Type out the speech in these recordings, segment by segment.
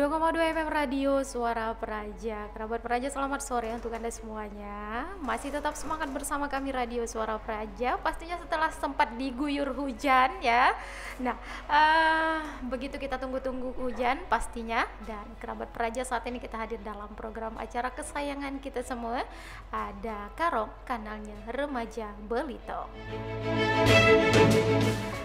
92,2 FM Radio Suara Praja. Kerabat Praja, selamat sore untuk Anda semuanya. Masih tetap semangat bersama kami Radio Suara Praja. Pastinya setelah sempat diguyur hujan ya. Nah, begitu kita tunggu-tunggu hujan pastinya. Dan kerabat Praja, saat ini kita hadir dalam program acara kesayangan kita semua. Ada Karong, kanalnya Remaja Belito.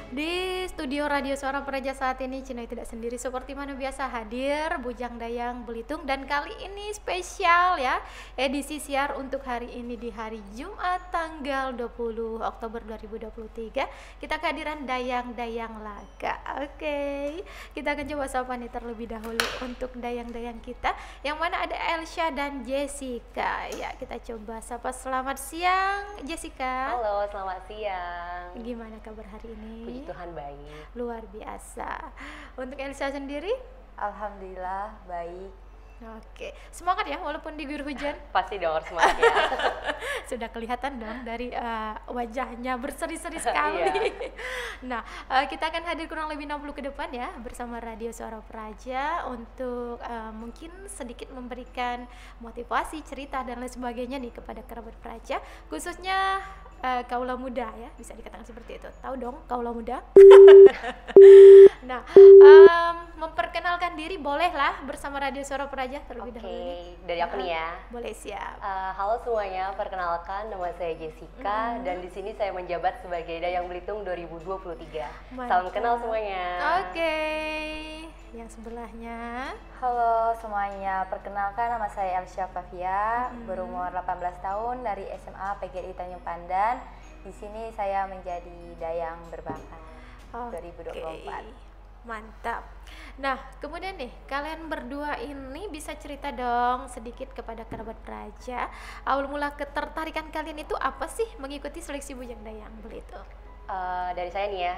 Di studio Radio Suara Praja saat ini Cinoy tidak sendiri, seperti mana biasa hadir Bujang Dayang Belitung, dan kali ini spesial ya, edisi siar untuk hari ini di hari Jumat tanggal 20 Oktober 2023. Kita kehadiran Dayang-Dayang Laga. Oke, kita akan coba sapa nih terlebih dahulu untuk Dayang-Dayang kita, yang mana ada Elsha dan Jessica. Ya, kita coba sapa. Selamat siang Jessica. Halo, selamat siang. Gimana kabar hari ini? Puji Tuhan baik. Luar biasa. Untuk Elsa sendiri? Alhamdulillah baik. Oke, semangat ya walaupun diguyur hujan. Pasti dong harus semangat ya. Sudah kelihatan dong dari wajahnya berseri-seri sekali. Nah, kita akan hadir kurang lebih 60 ke depan ya bersama Radio Suara Praja untuk mungkin sedikit memberikan motivasi, cerita dan lain sebagainya nih kepada kerabat Praja, khususnya kaula muda ya, bisa dikatakan seperti itu. Tahu dong kaula muda? Nah, memperkenalkan diri bolehlah bersama Radio Suara Praja terlebih dahulu. Oke, dari aku nih ya. Boleh, siap. Halo semuanya, perkenalkan nama saya Jessica dan di sini saya menjabat sebagai Dayang Belitung 2023. Mantap. Salam kenal semuanya. Oke, yang sebelahnya. Halo semuanya, perkenalkan nama saya Elsha Flavia, berumur 18 tahun dari SMA PGRI Tanjung Pandan. Di sini saya menjadi Dayang berbakat 2024. Mantap. Nah, kemudian nih, kalian berdua ini bisa cerita dong sedikit kepada kerabat Praja, awal mula ketertarikan kalian itu apa sih mengikuti seleksi Bujang Dayang Belitung? Dari saya nih ya,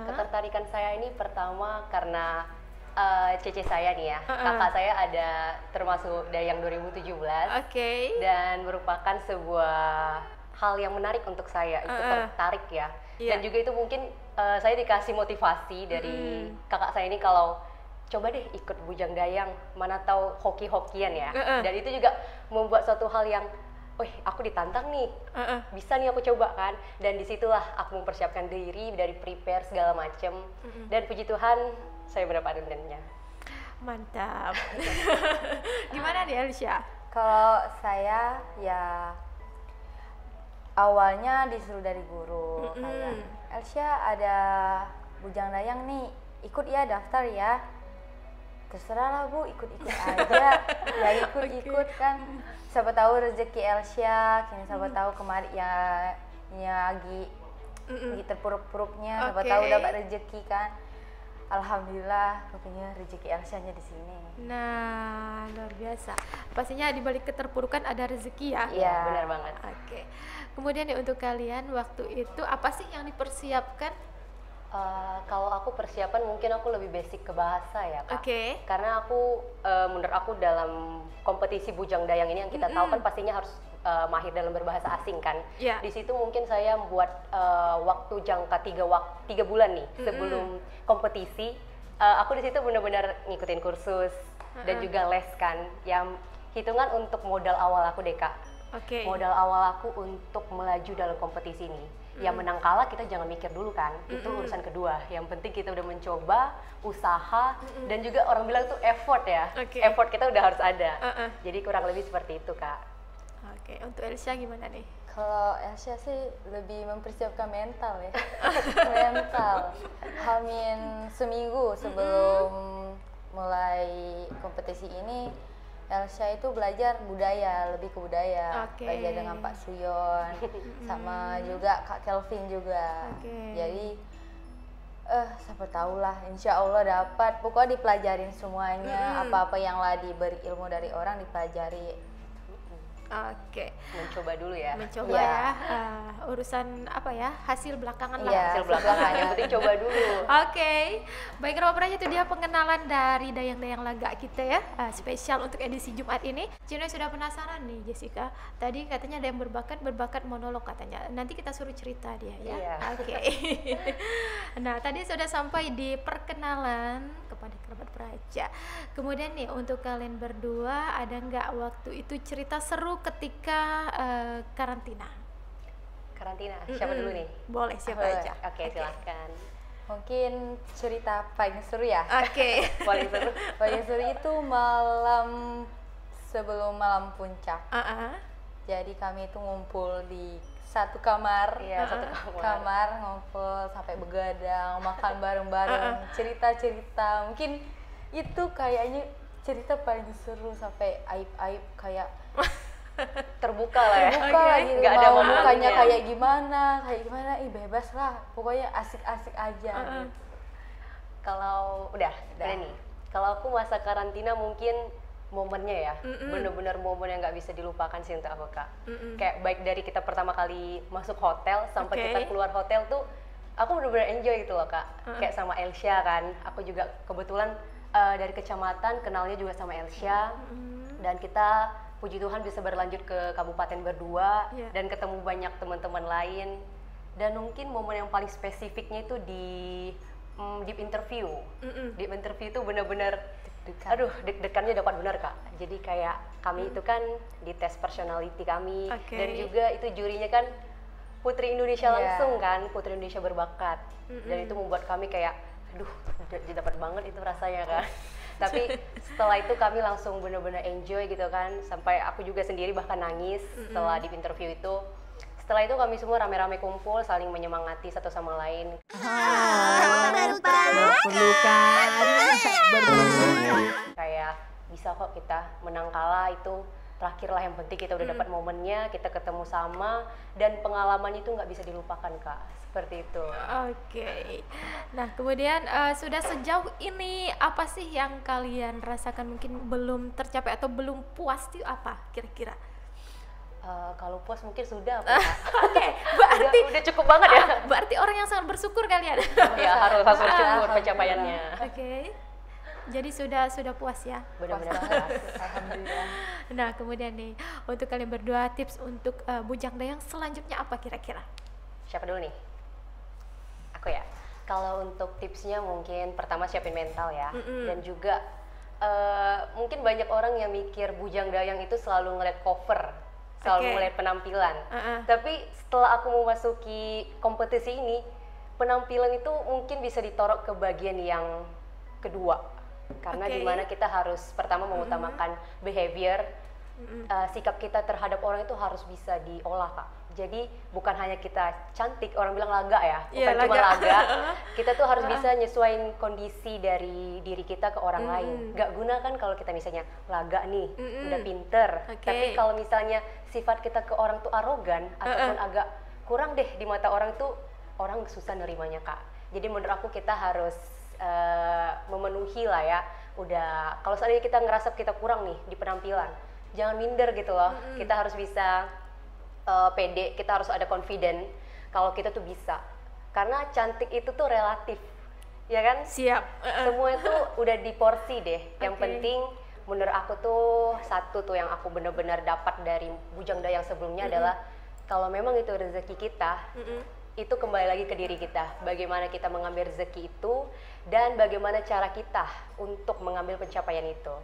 ketertarikan saya ini pertama karena cece saya nih ya, kakak saya ada termasuk Dayang 2017. Oke. Dan merupakan sebuah hal yang menarik untuk saya, itu tertarik ya. Dan juga itu mungkin saya dikasih motivasi dari kakak saya ini kalau coba deh ikut Bujang Dayang, mana tahu hoki-hokian ya. Dan itu juga membuat suatu hal yang, wih aku ditantang nih, bisa nih aku coba kan. Dan disitulah aku mempersiapkan diri dari prepare segala macem. Dan puji Tuhan saya mendapat attendance-nya. Mantap. Gimana nih Elsha? Kalau saya ya awalnya disuruh dari guru, kayak Elsha ada Bujang Dayang nih, ikut ya, daftar ya. Terserah lah Bu, ikut-ikut aja. Ya ikut-ikut kan, siapa tahu rezeki Elsha, siapa tahu kemarin ya lagi terpuruk-puruknya, siapa tahu dapat rezeki kan. Alhamdulillah, rupanya rezeki Elsha-nya di sini. Nah, luar biasa. Pastinya di balik keterpurukan ada rezeki ya. Iya, benar banget. Oke. Kemudian nih untuk kalian waktu itu apa sih yang dipersiapkan? Kalau aku persiapan mungkin aku lebih basic ke bahasa ya Kak. Oke. Karena aku menurut aku dalam kompetisi Bujang Dayang ini yang kita tahu kan pastinya harus mahir dalam berbahasa asing kan. Yeah. Di situ mungkin saya membuat waktu jangka 3 bulan nih sebelum kompetisi. Aku di situ benar-benar ngikutin kursus dan juga les kan. Yang hitungan untuk modal awal aku deh Kak. Oke. Modal awal aku untuk melaju dalam kompetisi ini. Yang menang kalah kita jangan mikir dulu kan, itu urusan kedua. Yang penting kita udah mencoba, usaha, dan juga orang bilang itu effort ya. Effort kita udah harus ada. Jadi kurang lebih seperti itu Kak. Oke, untuk Elsha gimana nih? Kalau Elsha sih lebih mempersiapkan mental ya. Mental. Hamin seminggu sebelum mulai kompetisi ini, Elsha itu belajar budaya, lebih ke budaya. Belajar dengan Pak Suyon, sama juga Kak Kelvin juga. Jadi siapa tahu lah, insya Allah dapat. Pokoknya dipelajarin semuanya, apa-apa yang lah diberi ilmu dari orang dipelajari. Oke. Mencoba dulu ya. Mencoba ya. Urusan apa ya? Hasil belakangan lah. Hasil belakangan. Yang penting coba dulu. Oke. Baik, Robranya itu dia pengenalan dari dayang-dayang laga kita ya. Spesial untuk edisi Jumat ini. Cino sudah penasaran nih Jessica. Tadi katanya ada yang berbakat monolog katanya. Nanti kita suruh cerita dia ya. Iya. Oke. Nah, tadi sudah sampai di perkenalan kepada kerabat praja. Kemudian nih untuk kalian berdua ada nggak waktu itu cerita seru ketika karantina? Karantina, siapa dulu nih? Boleh, siapa aja. Oke, silakan. Mungkin cerita paling seru ya. Oke. Paling seru. Paling seru itu malam sebelum malam puncak. Jadi kami itu ngumpul di satu kamar. Iya, satu kamar ngumpul sampai begadang, makan bareng-bareng, cerita-cerita. Mungkin itu kayaknya cerita paling seru, sampai aib-aib kayak terbuka lah ya. Gitu. Nggak ada mau mukanya ya. kayak gimana, bebas lah, pokoknya asik-asik aja gitu. Kalau udah nih, kalau aku masa karantina mungkin momennya ya, bener-bener momen yang nggak bisa dilupakan sih untuk aku Kak. Kayak baik dari kita pertama kali masuk hotel sampai kita keluar hotel tuh, aku bener-bener enjoy gitu loh Kak. Kayak sama Elsya kan, aku juga kebetulan dari kecamatan kenalnya juga sama Elsya, dan kita puji Tuhan bisa berlanjut ke kabupaten berdua dan ketemu banyak teman-teman lain. Dan mungkin momen yang paling spesifiknya itu di deep interview. Deep interview itu benar-benar aduh deg-degannya dapat benar Kak. Jadi kayak kami itu kan di tes personality kami, dan juga itu jurinya kan Putri Indonesia langsung kan, Putri Indonesia berbakat. Dan itu membuat kami kayak aduh dapat banget itu rasanya kan. Tapi setelah itu kami langsung benar-benar enjoy gitu kan, sampai aku juga sendiri bahkan nangis setelah di interview itu. Setelah itu kami semua rame-rame kumpul, saling menyemangati satu sama lain. Kayak bisa kok kita menang kalah itu terakhir lah, yang penting kita udah dapat momennya, kita ketemu sama, dan pengalamannya itu nggak bisa dilupakan Kak, seperti itu. Oke. Nah kemudian sudah sejauh ini apa sih yang kalian rasakan mungkin belum tercapai atau belum puas itu apa kira-kira? Kalau puas mungkin sudah Kak. Oke, berarti udah cukup banget ya. Berarti orang yang sangat bersyukur kalian. Ya harus bersyukur pencapaiannya. Oke. Jadi sudah puas ya? Benar-benar puas. Alhamdulillah. Nah kemudian nih untuk kalian berdua tips untuk bujang dayang selanjutnya apa kira-kira? Siapa dulu nih? Aku ya. Kalau untuk tipsnya mungkin pertama siapin mental ya, dan juga mungkin banyak orang yang mikir bujang dayang itu selalu ngeliat cover, selalu ngeliat penampilan. Tapi setelah aku memasuki kompetisi ini, penampilan itu mungkin bisa ditorok ke bagian yang kedua. Karena dimana kita harus pertama mengutamakan behavior, sikap kita terhadap orang itu harus bisa diolah Kak. Jadi bukan hanya kita cantik, orang bilang laga ya, bukan cuma laga. Kita tuh harus bisa nyesuaiin kondisi dari diri kita ke orang lain. Gak guna kan kalau kita misalnya laga nih, udah pinter, tapi kalau misalnya sifat kita ke orang tuh arogan ataupun agak kurang deh di mata orang tuh, orang susah nerimanya Kak. Jadi menurut aku kita harus memenuhi lah ya. Udah kalau seandainya kita ngerasa kita kurang nih di penampilan, jangan minder gitu loh. Kita harus bisa pede, kita harus ada confident kalau kita tuh bisa. Karena cantik itu tuh relatif, ya kan? Siap. Semua itu udah diporsi deh. Yang penting menurut aku tuh satu tuh yang aku benar-benar dapat dari bujang dayang sebelumnya adalah kalau memang itu rezeki kita, itu kembali lagi ke diri kita. Bagaimana kita mengambil rezeki itu dan bagaimana cara kita untuk mengambil pencapaian itu.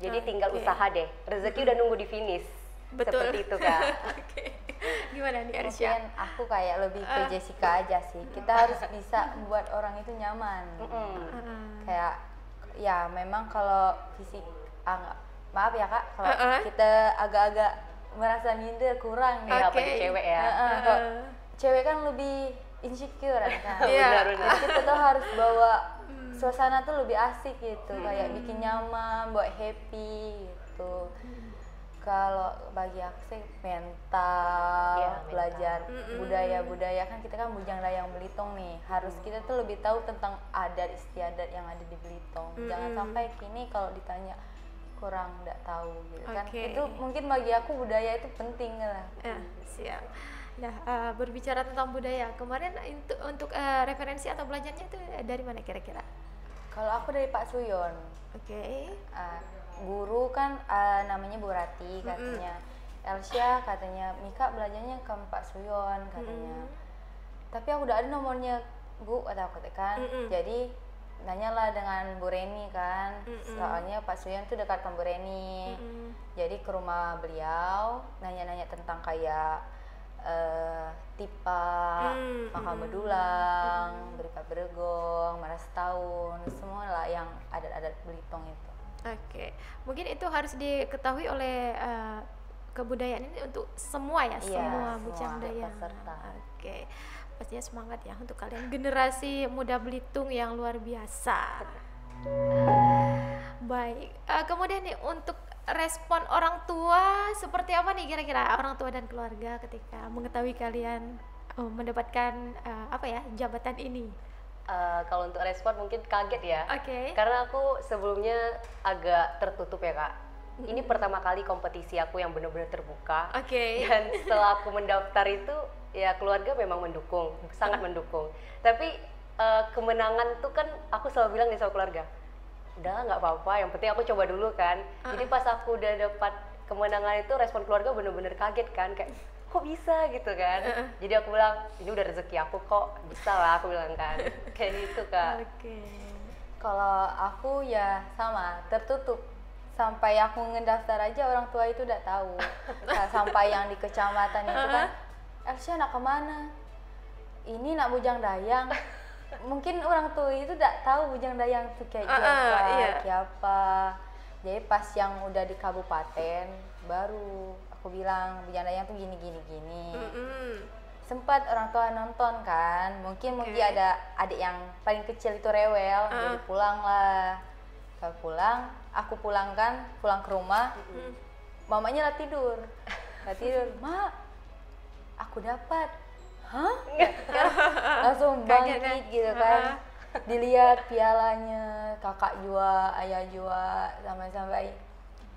Jadi tinggal usaha deh. Rezeki udah nunggu di finish. Betul. Seperti itu Kak. Gimana nih Arisya? Mungkin aku kayak lebih ke Jessica aja sih. Kita harus bisa membuat orang itu nyaman. Kayak ya memang kalau fisik maaf ya Kak, kalau kita agak-agak merasa minder kurang nih. Apalagi cewek ya. Cewek kan lebih insecure kan. Benar. Jadi kita tuh harus bawa suasana tuh lebih asik gitu, kayak bikin nyaman, buat happy gitu. Kalau bagi aku sih mental, belajar budaya-budaya, kan kita kan bujang dayang Belitung nih, harus kita tuh lebih tahu tentang adat istiadat yang ada di Belitung. Jangan sampai kini kalau ditanya kurang nggak tahu gitu kan. Itu mungkin bagi aku budaya itu penting lah. Siap. Nah, berbicara tentang budaya, kemarin untuk referensi atau belajarnya itu dari mana kira-kira? Kalau aku dari Pak Suyon. Guru kan namanya Bu Rati katanya. Elsya katanya, Mika belajarnya ke Pak Suyon katanya. Tapi aku udah ada nomornya Bu, kata aku kan. Jadi nanyalah dengan Bu Reni kan. Soalnya Pak Suyon tuh dekat dengan Bu Reni. Jadi ke rumah beliau, nanya-nanya tentang kayak tipa, makam bedulang, berikat beregong, maras tahun, semua lah yang adat-adat Belitung itu. Mungkin itu harus diketahui oleh kebudayaan ini untuk semua ya, semua bujang dayang. Pastinya semangat ya untuk kalian generasi muda Belitung yang luar biasa. Baik, kemudian nih untuk respon orang tua seperti apa nih kira-kira orang tua dan keluarga ketika mengetahui kalian mendapatkan jabatan ini? Kalau untuk respon mungkin kaget ya, karena aku sebelumnya agak tertutup ya Kak. Ini pertama kali kompetisi aku yang benar-benar terbuka. Dan setelah aku mendaftar itu ya keluarga memang mendukung, sangat mendukung. Tapi kemenangan tuh kan aku selalu bilang nih sama keluarga, udah nggak apa-apa, yang penting aku coba dulu kan. Jadi pas aku udah dapat kemenangan itu respon keluarga bener-bener kaget kan, kayak kok bisa gitu kan. Jadi aku bilang ini udah rezeki aku kok, bisa lah aku bilang kan. Kayak gitu Kak. Kalau aku ya sama, tertutup. Sampai aku ngedaftar aja orang tua itu udah tahu. Sampai yang di kecamatan itu kan, Elsya nak kemana? Ini nak bujang dayang. Mungkin orang tua itu tidak tahu bujang dayang itu kayak apa. Jadi pas yang udah di kabupaten baru aku bilang bujang dayang tuh gini. Sempat orang tua nonton kan, mungkin ada adik yang paling kecil itu rewel, jadi pulang lah. Kalau pulang, aku pulang ke rumah, mamanya lah tidur, Mak, aku dapat. Hah? Langsung bangkit gitu kan. Dilihat pialanya, kakak jua, ayah jua, sampai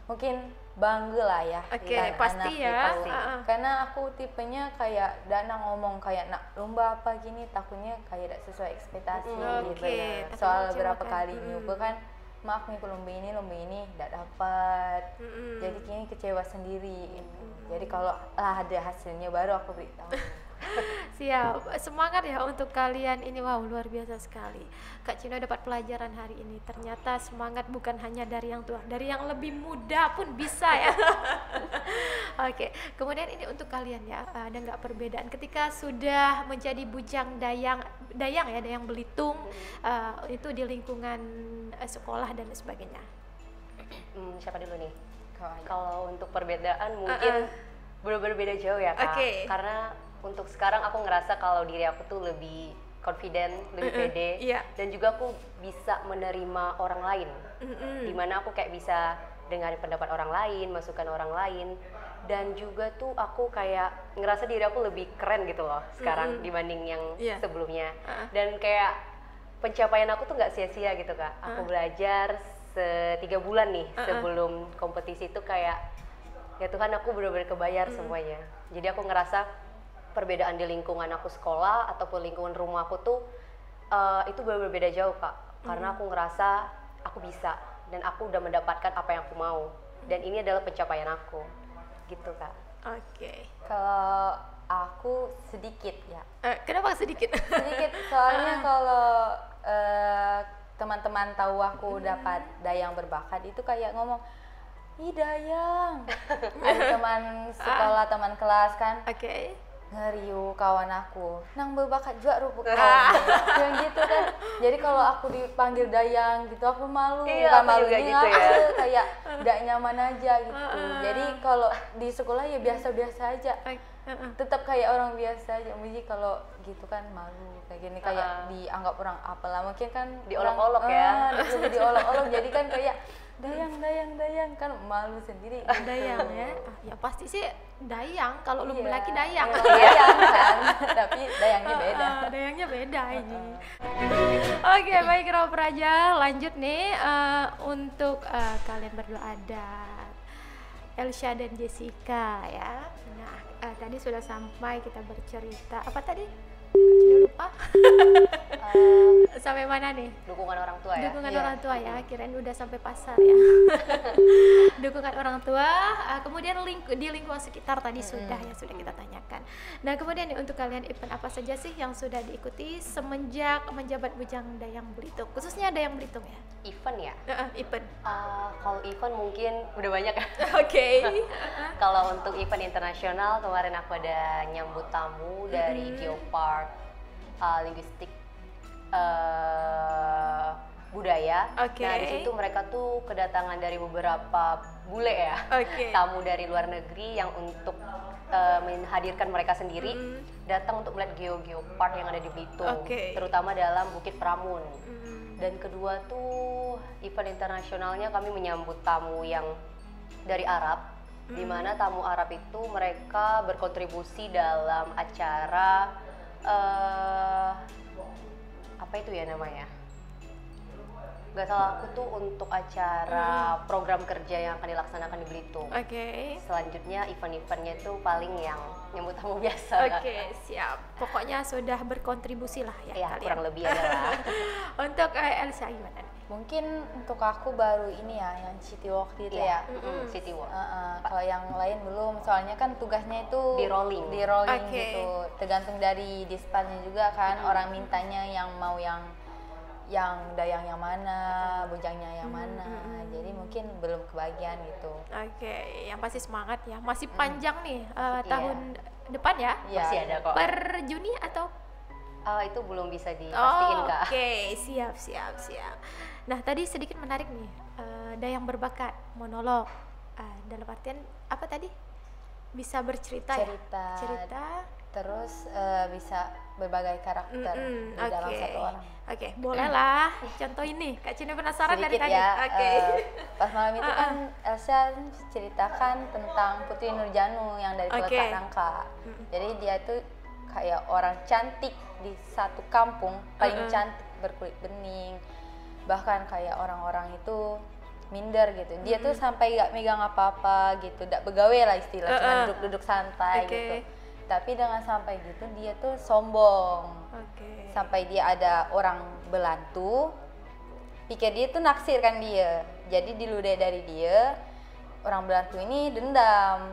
mungkin bangga lah ya. Pasti ya. Karena aku tipenya kayak dana ngomong kayak nak lomba apa gini, takutnya kayak tidak sesuai ekspektasi gitu. Soal berapa kali nyoba kan, maaf nih lomba ini tidak dapat. Jadi kini kecewa sendiri. Jadi kalau ada hasilnya baru aku beritahu. Siap, semangat ya untuk kalian ini. Wow, luar biasa sekali. Kak Cino dapat pelajaran hari ini. Ternyata semangat bukan hanya dari yang tua, dari yang lebih muda pun bisa ya. Kemudian ini untuk kalian ya, ada nggak perbedaan ketika sudah menjadi bujang dayang ya, dayang Belitung, itu di lingkungan sekolah dan sebagainya? Siapa dulu nih? Kalau untuk perbedaan mungkin berbeda jauh ya Kak. Karena untuk sekarang aku ngerasa kalau diri aku tuh lebih confident, lebih pede, dan juga aku bisa menerima orang lain. Dimana aku kayak bisa dengar pendapat orang lain, masukan orang lain, dan juga tuh aku kayak ngerasa diri aku lebih keren gitu loh sekarang dibanding yang sebelumnya. Dan kayak pencapaian aku tuh nggak sia-sia gitu Kak. Aku belajar 3 bulan nih sebelum kompetisi itu kayak ya Tuhan, aku benar-benar kebayar semuanya. Jadi aku ngerasa perbedaan di lingkungan aku sekolah ataupun lingkungan rumah aku tuh itu berbeda jauh Kak. Karena aku ngerasa aku bisa dan aku udah mendapatkan apa yang aku mau, dan ini adalah pencapaian aku gitu Kak. Kalau aku sedikit ya. Kenapa sedikit? Sedikit soalnya kalau teman-teman tahu aku dapat dayang berbakat itu kayak ngomong, ih dayang. Ada teman sekolah, teman kelas kan, ngeriu kawan aku, nang berbakat juga rupuk yang gitu kan. Jadi kalau aku dipanggil dayang gitu aku malu, bukan malu ini gitu ya. Kayak tidak nyaman aja gitu. Jadi kalau di sekolah ya biasa-biasa aja, tetap kayak orang biasa aja. Mungkin kalau gitu kan malu kayak gini, kayak dianggap orang apalah, mungkin kan diolok-olok ya. Lebih diolok-olok, jadi kan kayak Dayang kan malu sendiri. Dayang ya. Ya pasti sih Dayang, kalau lu laki Dayang. Dayang kan, tapi dayangnya beda. Dayangnya beda ini. Oke, baik Rawa Praja, lanjut nih untuk kalian berdua ada Elsha dan Jessica ya. Nah, tadi sudah sampai kita bercerita apa tadi? Sudah lupa. Sampai mana nih? Dukungan orang tua ya. Dukungan orang tua ya, kirain udah sampai pasar ya. Dukungan orang tua, kemudian di lingkungan sekitar tadi sudah kita tanyakan. Nah kemudian nih untuk kalian event apa saja sih yang sudah diikuti semenjak menjabat Bujang Dayang Belitung, khususnya Dayang Belitung ya? Event ya? Event. Kalau event mungkin udah banyak ya. Oke. Kalau untuk event internasional kemarin aku ada nyambut tamu dari Geopark Linguistik Budaya. Nah di situ mereka tuh kedatangan dari beberapa bule ya, tamu dari luar negeri yang untuk menghadirkan mereka sendiri datang untuk melihat geopark yang ada di Belitung, terutama dalam Bukit Pramun. Dan kedua tuh event internasionalnya kami menyambut tamu yang dari Arab, di mana tamu Arab itu mereka berkontribusi dalam acara apa itu ya namanya? Gak salah aku tuh untuk acara program kerja yang akan dilaksanakan di Belitung. Selanjutnya event-eventnya itu paling yang nyambut tamu biasa. Siap. Pokoknya sudah berkontribusi lah ya, ya kalian. Kurang lebih adalah. Untuk Elsha gimana? Mungkin untuk aku baru ini ya, yang City Walk itu ya. City Walk. Kalau yang lain belum, soalnya kan tugasnya itu di rolling gitu. Tergantung dari dispannya juga kan, orang mintanya yang mau yang dayang yang mana, bujangnya yang mana. Jadi mungkin belum kebagian gitu. Yang pasti semangat ya. Masih panjang nih tahun depan ya? Masih ada kok. Per Juni atau? Itu belum bisa dipastikan Kak. Siap. Nah tadi sedikit menarik nih, dayang berbakat monolog. Dalam artian apa tadi? Bisa bercerita cerita. Terus bisa berbagai karakter di dalam satu orang. Boleh lah. Contoh ini, Kak Cina penasaran sedikit dari tadi. Pas malam itu kan Elsha ceritakan tentang Putri Nurjanu yang dari Kota Nangka. Jadi dia tuh kayak orang cantik di satu kampung, paling cantik, berkulit bening. Bahkan kayak orang-orang itu minder gitu. Dia tuh sampai gak megang apa-apa gitu, gak begawe lah istilah, cuma duduk-duduk santai gitu. Tapi dengan sampai gitu dia tuh sombong. Sampai dia ada orang belantu, pikir dia tuh naksir kan dia. Jadi diludahi dari dia, orang belantu ini dendam.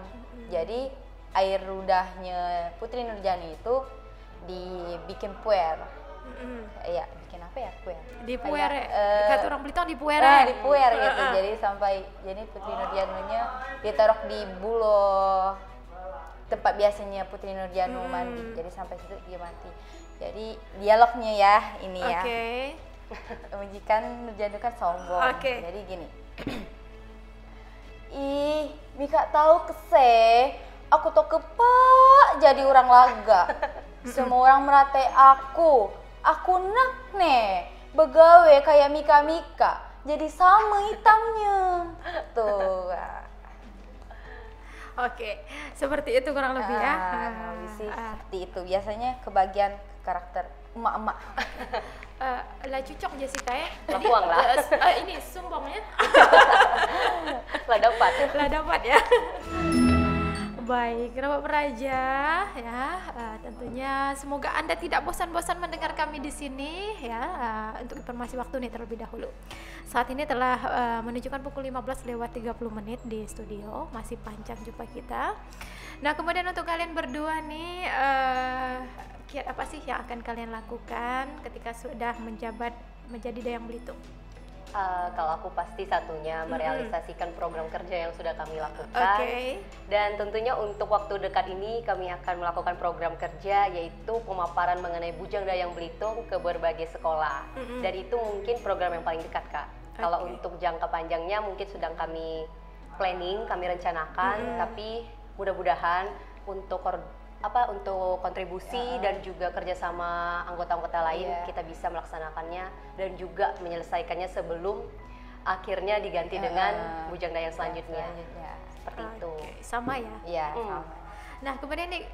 Jadi air ludahnya Putri Nurjani itu dibikin puer. Iya, bikin apa ya puer? Di puer. Kata orang Belitung di puer. Di puer gitu. Jadi Putri Nurjanunya ditaruh di buloh tempat biasanya Putri Nurjanu mandi. Jadi sampai situ dia mati. Jadi dialognya ya ini ya. Majikan Nurjanu kan sombong. Jadi gini. Ih, Mika tahu kese, aku tuh kepak jadi orang laga. Semua orang meratai aku. Aku nak nih begawe kayak Mika. Jadi sama hitamnya. Tuh. Seperti itu kurang lebih ya. Seperti itu. Biasanya kebagian karakter emak-emak. Lah cocok Jessica ya. Lapuang lah. Ini sumbangnya. Lah dapat ya. Baik, Rawa Praja ya, tentunya semoga Anda tidak bosan-bosan mendengar kami di sini ya. Untuk informasi waktu nih terlebih dahulu. Saat ini telah menunjukkan pukul 15:30 di studio, masih panjang jumpa kita. Nah, kemudian untuk kalian berdua nih kiat apa sih yang akan kalian lakukan ketika sudah menjabat menjadi Dayang Belitung? Kalau aku pasti satunya merealisasikan program kerja yang sudah kami lakukan. Dan tentunya untuk waktu dekat ini kami akan melakukan program kerja yaitu pemaparan mengenai Bujang Dayang Belitung ke berbagai sekolah. Dan itu mungkin program yang paling dekat Kak. Kalau untuk jangka panjangnya mungkin sedang kami planning, kami rencanakan, tapi mudah-mudahan untuk kontribusi dan juga kerjasama anggota-anggota lain kita bisa melaksanakannya dan juga menyelesaikannya sebelum akhirnya diganti dengan bujang dayang selanjutnya. Seperti itu. Sama ya? Iya, sama. Nah, kemudian nih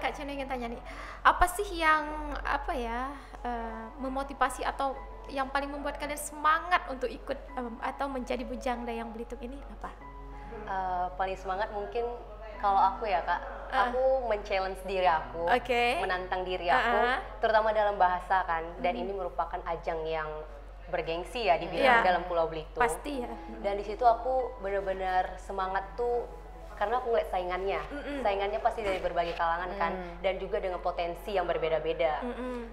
Kak Cheno ingin tanya nih, apa sih yang memotivasi atau yang paling membuat kalian semangat untuk ikut atau menjadi bujang dayang Belitung ini apa? Paling semangat mungkin kalau aku ya Kak, aku men-challenge diri aku, menantang diri aku, terutama dalam bahasa kan, dan ini merupakan ajang yang bergengsi ya dibilang dalam Pulau Belitung. Pasti ya. Dan di situ aku benar-benar semangat tuh karena aku ngeliat saingannya pasti dari berbagai kalangan kan, dan juga dengan potensi yang berbeda-beda,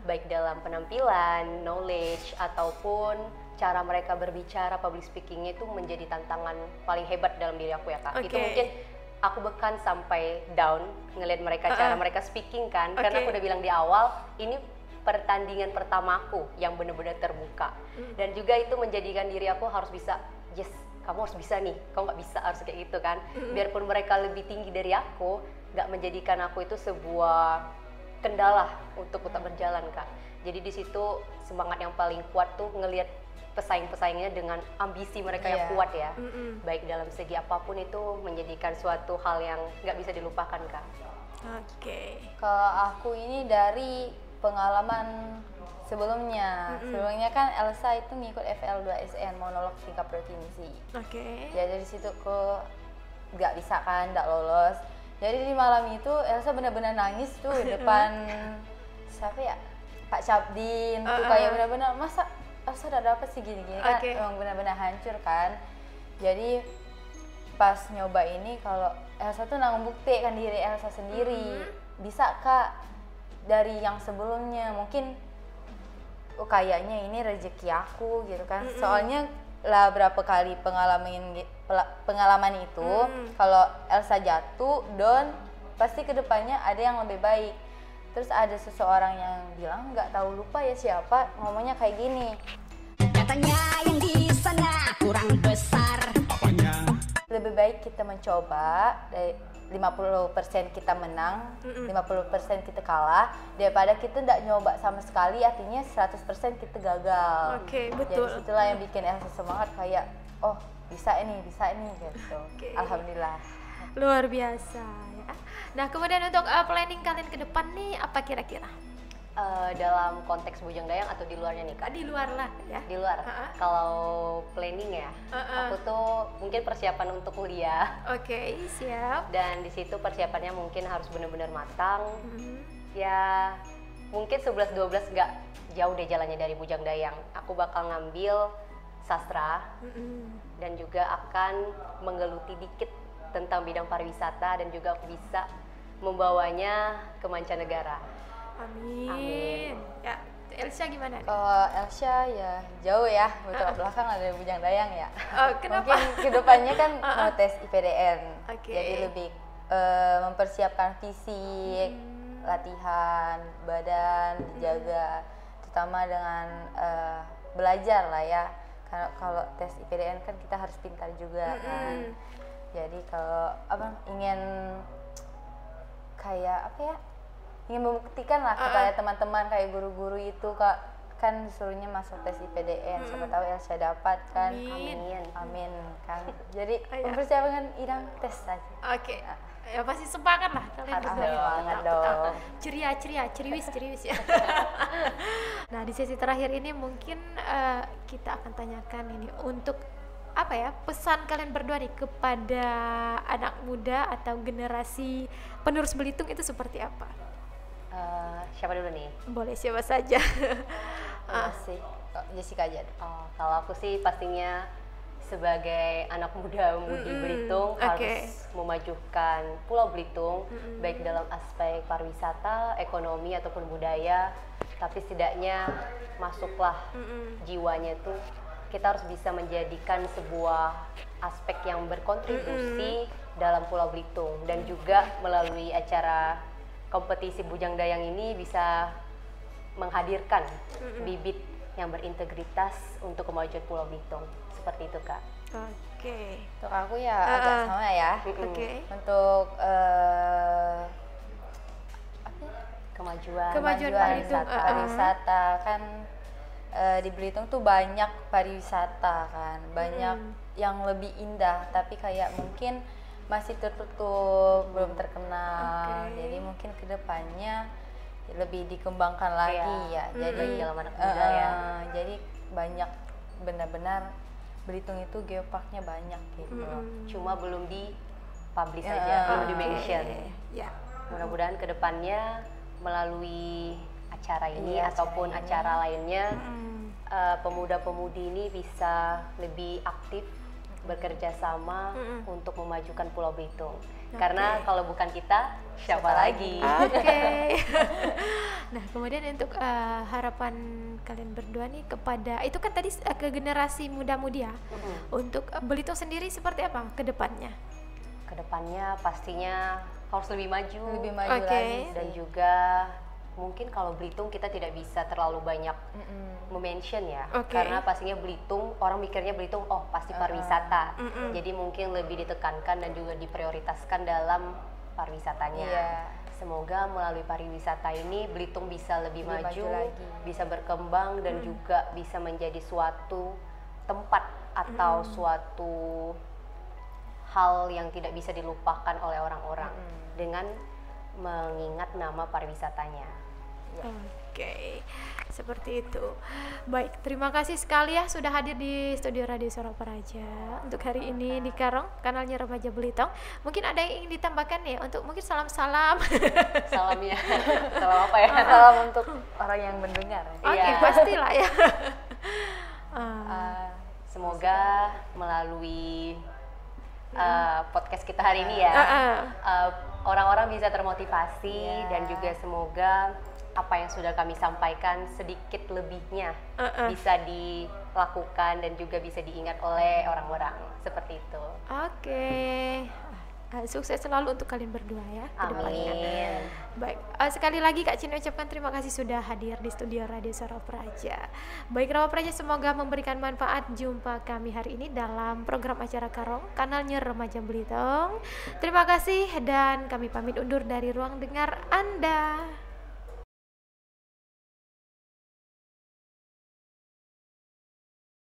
baik dalam penampilan, knowledge, ataupun cara mereka berbicara, public speakingnya itu menjadi tantangan paling hebat dalam diri aku ya Kak. Itu mungkin aku bahkan sampai down ngeliat mereka cara mereka speaking kan, karena aku udah bilang di awal ini pertandingan pertamaku yang benar-benar terbuka, dan juga itu menjadikan diri aku harus bisa, yes, kamu harus bisa nih, kamu nggak bisa harus kayak gitu kan. Biarpun mereka lebih tinggi dari aku, nggak menjadikan aku itu sebuah kendala untuk tetap berjalan Kak. Jadi di situ semangat yang paling kuat tuh ngelihat pesaing-pesaingnya dengan ambisi mereka yang kuat ya, baik dalam segi apapun itu menjadikan suatu hal yang nggak bisa dilupakan Kak. Kalau aku ini dari pengalaman sebelumnya kan Elsa itu ngikut FL2SN monolog tingkat provinsi. Jadi dari situ kok nggak bisa kan, nggak lolos. Jadi di malam itu Elsa benar-benar nangis tuh depan siapa ya, Pak Syabdin tuh, kayak benar-benar masa Elsa udah dapet sih gini-gini kan, emang benar-benar hancur kan. Jadi pas nyoba ini kalau Elsa tuh ngebuktikan diri Elsa sendiri, bisa Kak dari yang sebelumnya mungkin kayaknya ini rezeki aku gitu kan. Soalnya lah berapa kali pengalaman itu kalau Elsa jatuh down, pasti kedepannya ada yang lebih baik. Terus ada seseorang yang bilang, nggak tahu lupa ya siapa, ngomongnya kayak gini, katanya yang di sana kurang besar, lebih baik kita mencoba, dari 50% kita menang, 50% kita kalah, daripada kita nggak nyoba sama sekali, artinya 100% kita gagal. Betul. Jadi situlah yang bikin Elsa semangat, kayak oh bisa ini gitu. Alhamdulillah. Luar biasa ya. Nah, kemudian untuk planning kalian ke depan nih apa kira-kira? Dalam konteks bujang dayang atau di luarnya nih Kak? Di luar lah ya. Di luar. Kalau planning ya, aku tuh mungkin persiapan untuk kuliah. Siap. Dan di situ persiapannya mungkin harus benar-benar matang. Ya mungkin 11-12 nggak jauh deh jalannya dari bujang dayang. Aku bakal ngambil sastra dan juga akan menggeluti dikit tentang bidang pariwisata, dan juga aku bisa membawanya ke mancanegara. Amin. Ya, Elsa gimana? Kalau Elsa ya jauh ya, bertolak belakang ada bujang dayang ya. Kenapa? Mungkin kedepannya kan mau tes IPDN, jadi lebih mempersiapkan fisik, latihan, badan dijaga, terutama dengan belajar lah ya. Karena kalau tes IPDN kan kita harus pintar juga kan. Jadi kalau ingin kayak ingin membuktikan lah kepada teman-teman, kayak guru-guru itu Kak, kan disuruhnya masuk tes IPDN, siapa tahu Elsa dapat kan. Amin kan. Jadi mempersiapkan idang tes saja. Ya pasti semangat lah kalian. Harus semangat dong. Ceria, ceriwis ya. Nah, di sesi terakhir ini mungkin kita akan tanyakan ini untuk pesan kalian berdua nih kepada anak muda atau generasi penerus Belitung itu seperti apa? Siapa dulu nih? Boleh siapa saja. Jessica aja. Kalau aku sih pastinya sebagai anak muda-mudi Belitung harus memajukan Pulau Belitung, baik dalam aspek pariwisata, ekonomi ataupun budaya. Tapi setidaknya masuklah jiwanya tuh, kita harus bisa menjadikan sebuah aspek yang berkontribusi dalam Pulau Belitung, dan juga melalui acara kompetisi bujang dayang ini bisa menghadirkan bibit yang berintegritas untuk kemajuan Pulau Belitung. Seperti itu Kak. Untuk aku ya agak sama ya. Untuk kemajuan pariwisata kan di Belitung tuh banyak pariwisata kan, banyak yang lebih indah, tapi kayak mungkin masih tertutup, belum terkenal. Jadi mungkin kedepannya lebih dikembangkan lagi ya. Jadi dalam anak muda ya. Jadi banyak, benar-benar Belitung itu geoparknya banyak gitu. Cuma belum di publish saja, belum di mention. Mudah-mudahan kedepannya melalui acara ini ataupun acara lainnya, pemuda-pemudi ini bisa lebih aktif bekerja sama untuk memajukan Pulau Belitung. Karena kalau bukan kita, siapa lagi? Nah, kemudian untuk harapan kalian berdua nih kepada, itu kan tadi ke generasi muda-mudi ya, untuk Belitung sendiri seperti apa ke depannya? Kedepannya pastinya harus lebih maju lagi, dan juga mungkin kalau Belitung kita tidak bisa terlalu banyak mention ya, karena pastinya Belitung, orang mikirnya Belitung oh pasti pariwisata, jadi mungkin lebih ditekankan dan juga diprioritaskan dalam pariwisatanya. Semoga melalui pariwisata ini Belitung bisa lebih maju lagi, bisa berkembang dan juga bisa menjadi suatu tempat atau suatu hal yang tidak bisa dilupakan oleh orang-orang dengan mengingat nama pariwisatanya. Seperti itu. Baik, terima kasih sekali ya sudah hadir di studio Radio Suara Praja untuk hari ini di Karong, kanalnya Remaja Belitung. Mungkin ada yang ingin ditambahkan ya, untuk mungkin salam-salam. Salamnya, salam apa ya? Salam untuk orang yang mendengar. Pastilah ya. Semoga melalui podcast kita hari ini ya, orang-orang bisa termotivasi dan juga semoga apa yang sudah kami sampaikan sedikit lebihnya bisa dilakukan dan juga bisa diingat oleh orang-orang, seperti itu. Sukses selalu untuk kalian berdua ya. Amin. Baik, sekali lagi Kak Cina ucapkan terima kasih sudah hadir di studio Radio Suara Praja. Baik Rawa Praja, semoga memberikan manfaat. Jumpa kami hari ini dalam program acara Karong, kanalnya Remaja Belitung. Terima kasih dan kami pamit undur dari ruang dengar Anda.